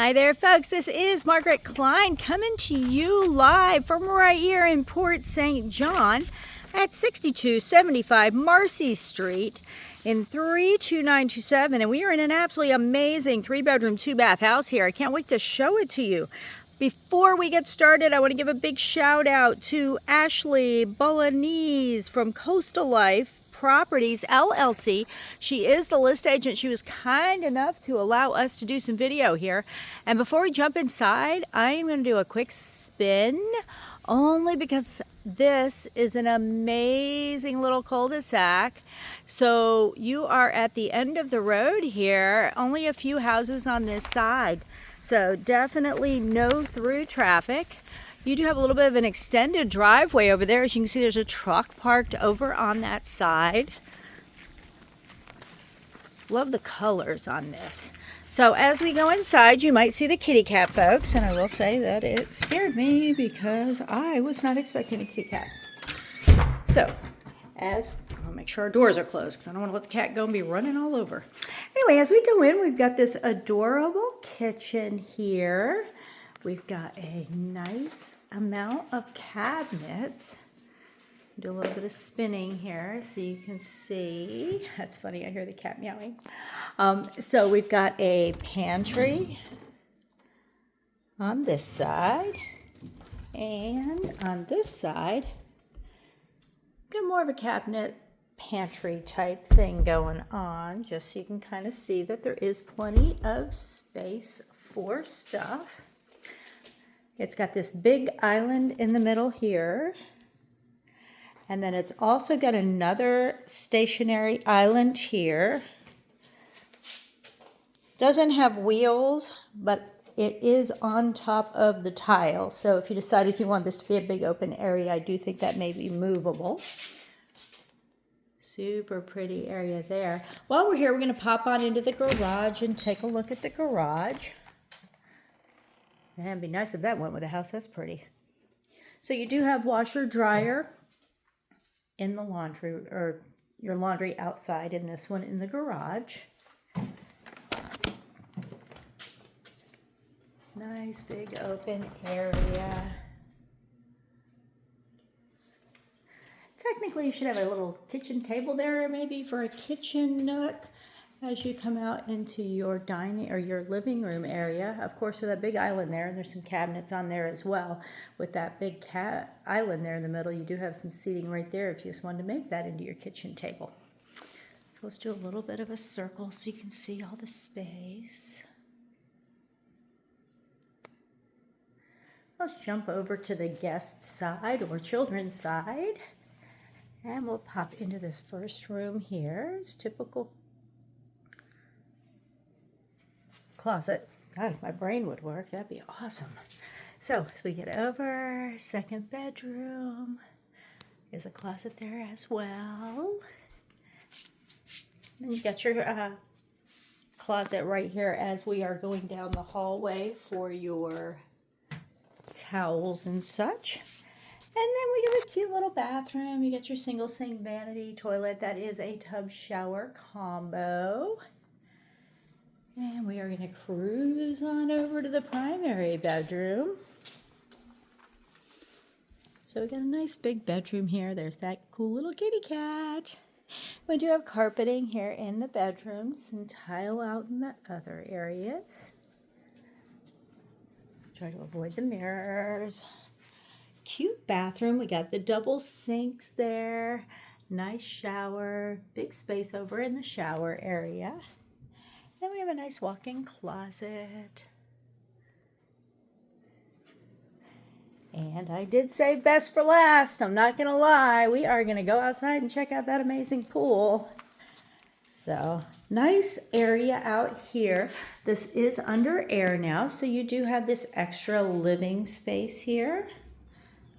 Hi there, folks. This is Margaret Klein coming to you live from right here in Port St. John at 6275 Marcy Street in 32927. And we are in an absolutely amazing 3-bedroom, 2-bath house here. I can't wait to show it to you. Before we get started, I want to give a big shout out to Ashley Bolognese from Coastal Life Properties LLC. She is the list agent. She was kind enough to allow us to do some video here. And before we jump inside, I'm going to do a quick spin only because this is an amazing little cul-de-sac. So you are at the end of the road here, only a few houses on this side. So definitely no through traffic. You do have a little bit of an extended driveway over there. As you can see, there's a truck parked over on that side. Love the colors on this. So as we go inside, you might see the kitty cat, folks. And I will say that it scared me because I was not expecting a kitty cat. So I'll make sure our doors are closed because I don't want to let the cat go and be running all over. Anyway, as we go in, we've got this adorable kitchen here. We've got a nice amount of cabinets. Do a little bit of spinning here so you can see. That's funny, I hear the cat meowing. So we've got a pantry on this side. And on this side, got more of a cabinet pantry type thing going on, just so you can kind of see that there is plenty of space for stuff. It's got this big island in the middle here. And then it's also got another stationary island here. Doesn't have wheels, but it is on top of the tile. So if you decided you want this to be a big open area, I do think that may be movable. Super pretty area there. While we're here, we're going to pop on into the garage and take a look at the garage. And it'd be nice if that went with the house. That's pretty. So you do have washer dryer in the laundry, or your laundry outside, in this one in the garage. Nice big open area. Technically you should have a little kitchen table there maybe for a kitchen nook as you come out into your dining or your living room area. Of course, with that big island there, and there's some cabinets on there as well. With that big island there in the middle, you do have some seating right there if you just wanted to make that into your kitchen table. So let's do a little bit of a circle so you can see all the space. Let's jump over to the guest side or children's side. And we'll pop into this first room here. It's typical closet. God, if my brain would work, that'd be awesome. So as we get over, second bedroom. There's a closet there as well. And you got your closet right here as we are going down the hallway for your towels and such. And then we got a cute little bathroom. You got your single sink vanity toilet. That is a tub shower combo. And we are going to cruise on over to the primary bedroom. So we got a nice big bedroom here. There's that cool little kitty cat. We do have carpeting here in the bedrooms and tile out in the other areas. Try to avoid the mirrors. Cute bathroom. We got the double sinks there. Nice shower. Big space over in the shower area. Then we have a nice walk-in closet. And I did save best for last. I'm not going to lie. We are going to go outside and check out that amazing pool. So, nice area out here. This is under air now, so you do have this extra living space here.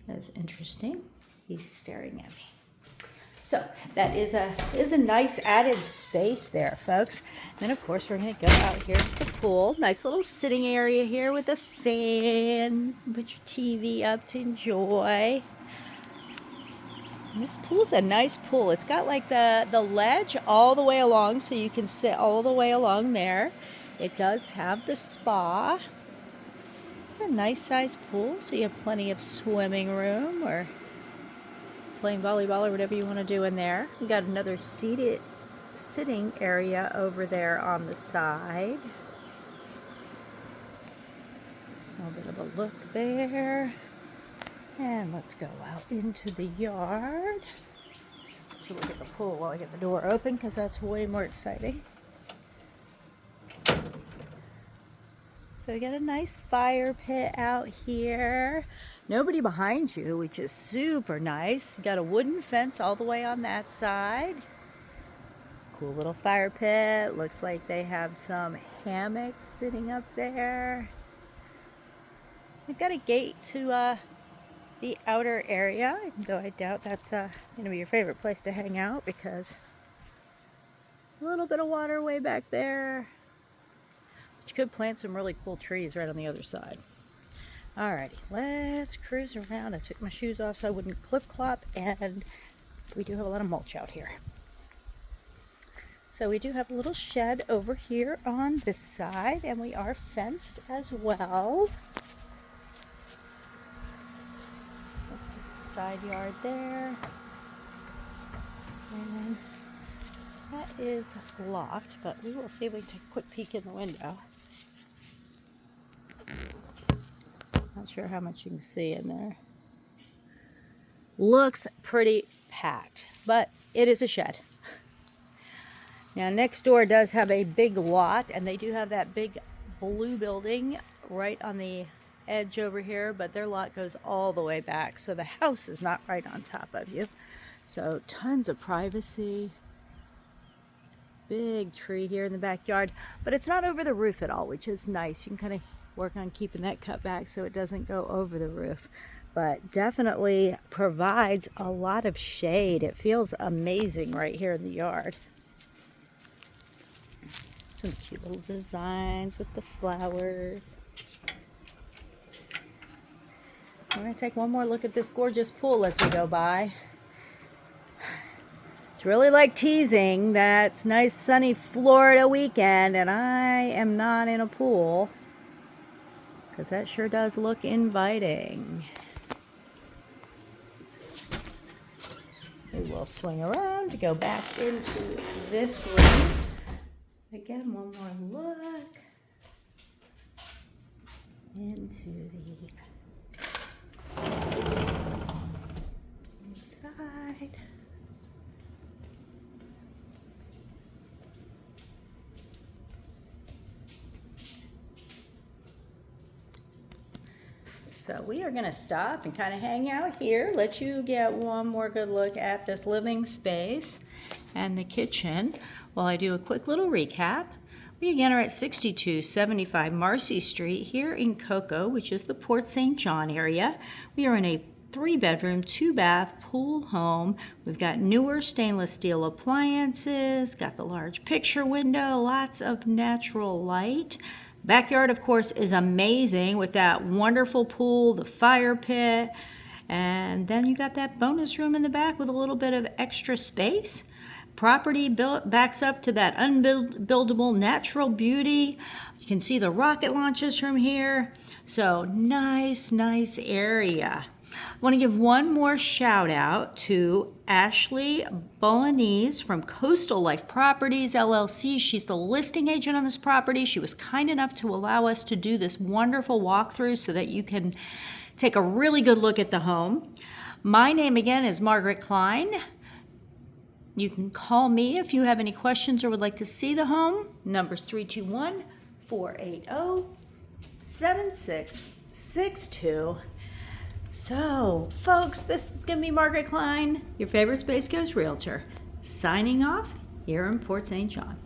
That's interesting. He's staring at me. So that is a nice added space there, folks. Then of course we're going to go out here to the pool. Nice little sitting area here with a fan. Put your TV up to enjoy. And this pool's a nice pool. It's got like the ledge all the way along, so you can sit all the way along there. It does have the spa. It's a nice sized pool, so you have plenty of swimming room or playing volleyball or whatever you want to do in there. You got another sitting area over there on the side. A little bit of a look there. And let's go out into the yard. Should look at the pool while I get the door open because that's way more exciting. So we got a nice fire pit out here. Nobody behind you, which is super nice. You got a wooden fence all the way on that side. Cool little fire pit. Looks like they have some hammocks sitting up there. They've got a gate to the outer area, though I doubt that's going to be your favorite place to hang out because a little bit of waterway back there. But you could plant some really cool trees right on the other side. Alrighty, let's cruise around. I took my shoes off so I wouldn't clip-clop, and we do have a lot of mulch out here. So we do have a little shed over here on this side, and we are fenced as well. Side yard there, and that is locked, but we will see if we can take a quick peek in the window. Not sure how much you can see in there. Looks pretty packed, but it is a shed. Now next door does have a big lot, and they do have that big blue building right on the edge over here, but their lot goes all the way back, so the house is not right on top of you. So tons of privacy. Big tree here in the backyard, but it's not over the roof at all, which is nice. You can kind of work on keeping that cut back so it doesn't go over the roof, but definitely provides a lot of shade. It feels amazing right here in the yard. Some cute little designs with the flowers. We're going to take one more look at this gorgeous pool as we go by. It's really like teasing that it's nice sunny Florida weekend and I am not in a pool, because that sure does look inviting. We will swing around to go back into this room. Again, one more look into the inside. So we are going to stop and kind of hang out here, let you get one more good look at this living space and the kitchen while I do a quick little recap. We again are at 6275 Marcy Street here in Cocoa, which is the Port St. John area. We are in a 3-bedroom, 2-bath pool home. We've got newer stainless steel appliances, got the large picture window, lots of natural light. Backyard, of course, is amazing with that wonderful pool, the fire pit, and then you got that bonus room in the back with a little bit of extra space. Property backs up to that unbuildable natural beauty. You can see the rocket launches from here. So nice area. I want to give one more shout out to Ashley Bolognese from Coastal Life Properties LLC. She's the listing agent on this property. She was kind enough to allow us to do this wonderful walkthrough so that you can take a really good look at the home. My name again is Margaret Klein. You can call me if you have any questions or would like to see the home. Number's 321-480-7662. So, folks, this is going to be Margaret Klein, your favorite Space Coast Realtor, signing off here in Port St. John.